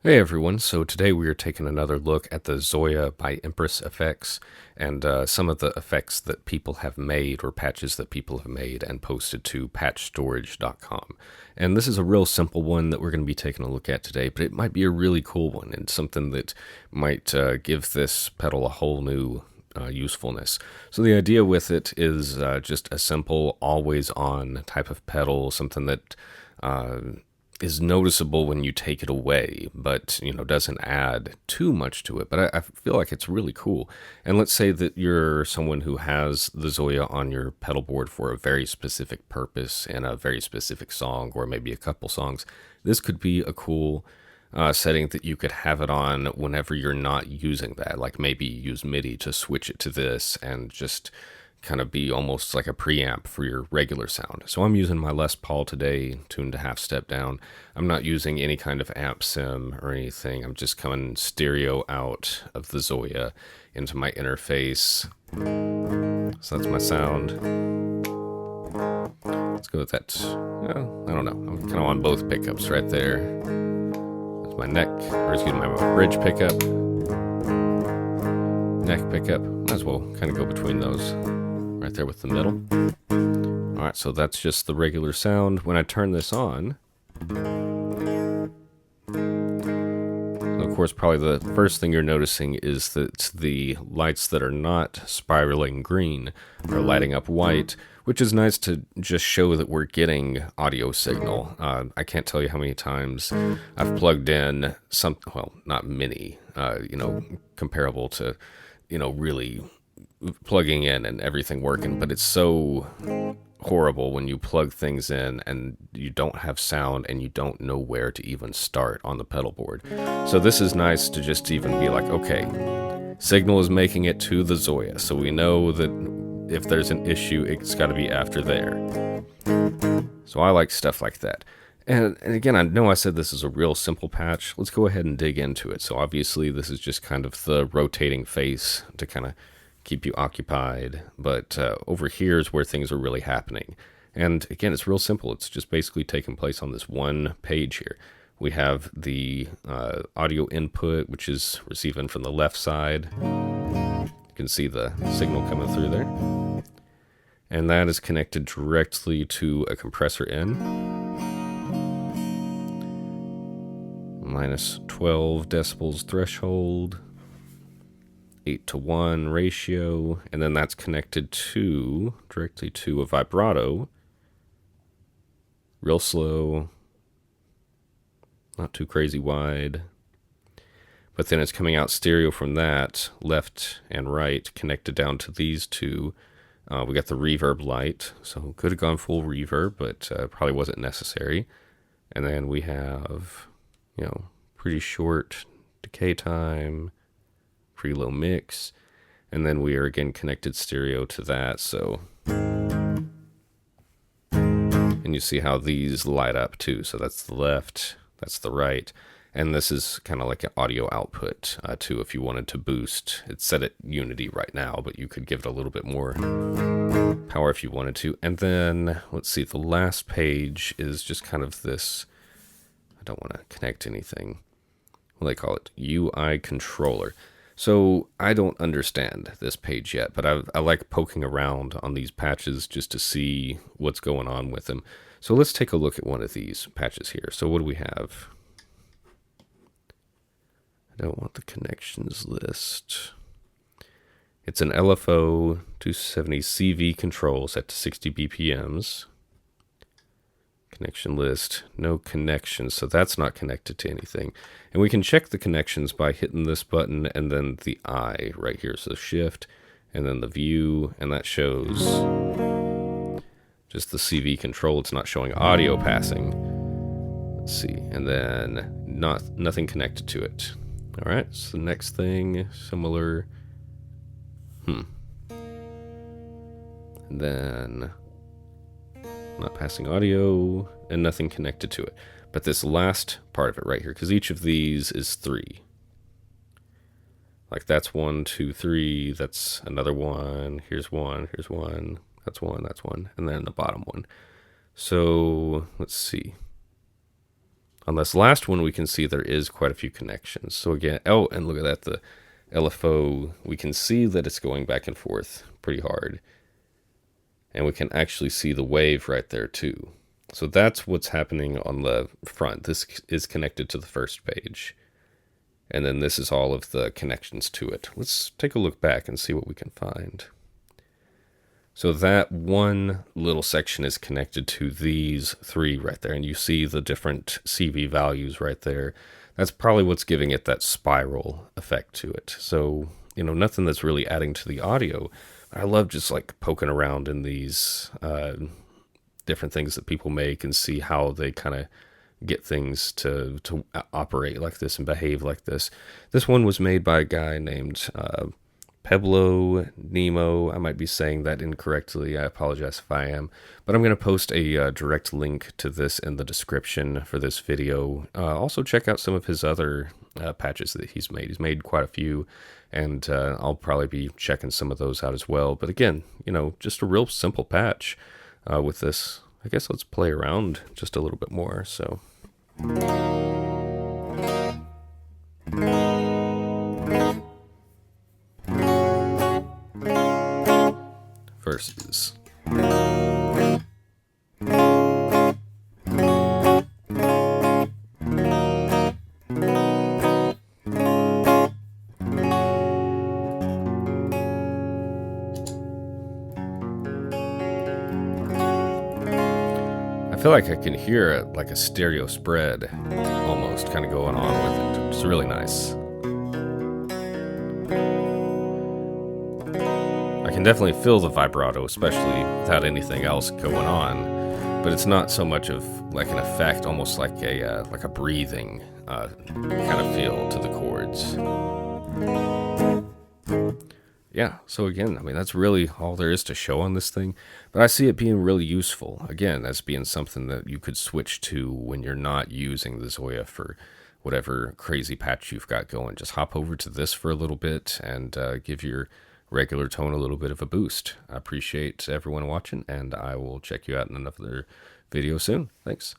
Hey everyone, so today we are taking another look at the Zoia by Empress effects and some of the effects that people have made or patches that people have made and posted to patchstorage.com. And this is a real simple one that we're going to be taking a look at today, but it might be a really cool one and something that might give this pedal a whole new usefulness. So the idea with it is just a simple always on type of pedal, something that is noticeable when you take it away, but doesn't add too much to it. But I feel like it's really cool. And let's say that you're someone who has the Zoia on your pedal board for a very specific purpose in a very specific song, or maybe a couple songs. This could be a cool setting that you could have it on whenever you're not using that. Like maybe use MIDI to switch it to this and just kind of be almost like a preamp for your regular sound. So I'm using my Les Paul today, tuned to half step down. I'm not using any kind of amp sim or anything. I'm just coming stereo out of the Zoia into my interface. So that's my sound. Let's go with that. Well, I don't know. I'm kind of on both pickups right there. That's my neck, or excuse me, my bridge pickup. Neck pickup. Might as well kind of go between those. Right there with the middle. Alright, so that's just the regular sound. When I turn this on, of course, probably the first thing you're noticing is that the lights that are not spiraling green are lighting up white, which is nice to just show that we're getting audio signal. I can't tell you how many times I've plugged in some, well, not many, comparable to, really plugging in and everything working, but it's so horrible when you plug things in and you don't have sound and you don't know where to even start on the pedal board. So this is nice to just even be like, okay, signal is making it to the Zoia, so we know that if there's an issue, it's got to be after there. So I like stuff like that. And again, I know I said this is a real simple patch. Let's go ahead and dig into it. So obviously this is just kind of the rotating face to kind of keep you occupied, but over here is where things are really happening. And again, it's real simple. It's just basically taking place on this one page here. We have the audio input, which is receiving from the left side. You can see the signal coming through there. And that is connected directly to a compressor in. Minus 12 decibels threshold. 8:1 ratio, and then that's connected directly to a vibrato, real slow, not too crazy wide, but then it's coming out stereo from that, left and right, connected down to these two. We got the reverb light, so could have gone full reverb, but probably wasn't necessary. And then we have, pretty short decay time, pretty low mix, and then we are again connected stereo to that. So, and you see how these light up too. So that's the left, that's the right, and this is kind of like an audio output too. If you wanted to boost, it's set at unity right now, but you could give it a little bit more power if you wanted to. And then let's see, the last page is just kind of this. I don't want to connect anything. What do they call it? UI controller. So I don't understand this page yet, but I like poking around on these patches just to see what's going on with them. So let's take a look at one of these patches here. So what do we have? I don't want the connections list. It's an LFO 270 CV control set to 60 BPMs. Connection list, no connections, so that's not connected to anything. And we can check the connections by hitting this button and then the I right here. So shift and then the view, and that shows just the CV control. It's not showing audio passing. Let's see, and then nothing connected to it. All right, so the next thing, similar. And then not passing audio, and nothing connected to it. But this last part of it right here, because each of these is 3. Like that's 1, 2, 3, that's another one, here's one, that's one, and then the bottom one. So let's see. On this last one, we can see there is quite a few connections. So again, oh, and look at that, the LFO, we can see that it's going back and forth pretty hard. And we can actually see the wave right there too. So that's what's happening on the front. This is connected to the first page. And then this is all of the connections to it. Let's take a look back and see what we can find. So that one little section is connected to these three right there. And you see the different CV values right there. That's probably what's giving it that spiral effect to it. So, you know, nothing that's really adding to the audio. I love just like poking around in these different things that people make and see how they kind of get things to operate like this and behave like this. This one was made by a guy named Peblo Nemo. I might be saying that incorrectly. I apologize if I am. But I'm going to post a direct link to this in the description for this video. Also check out some of his other patches that he's made. He's made quite a few, and I'll probably be checking some of those out as well. But again, you know, just a real simple patch with this. I guess let's play around just a little bit more. So. Versus. I feel like I can hear like a stereo spread almost kind of going on with it. It's really nice. I can definitely feel the vibrato, especially without anything else going on. But it's not so much of like an effect, almost like a breathing kind of feel to the chords. Yeah, so again, I mean, that's really all there is to show on this thing. But I see it being really useful, again, as being something that you could switch to when you're not using the Zoia for whatever crazy patch you've got going. Just hop over to this for a little bit and give your regular tone a little bit of a boost. I appreciate everyone watching, and I will check you out in another video soon. Thanks.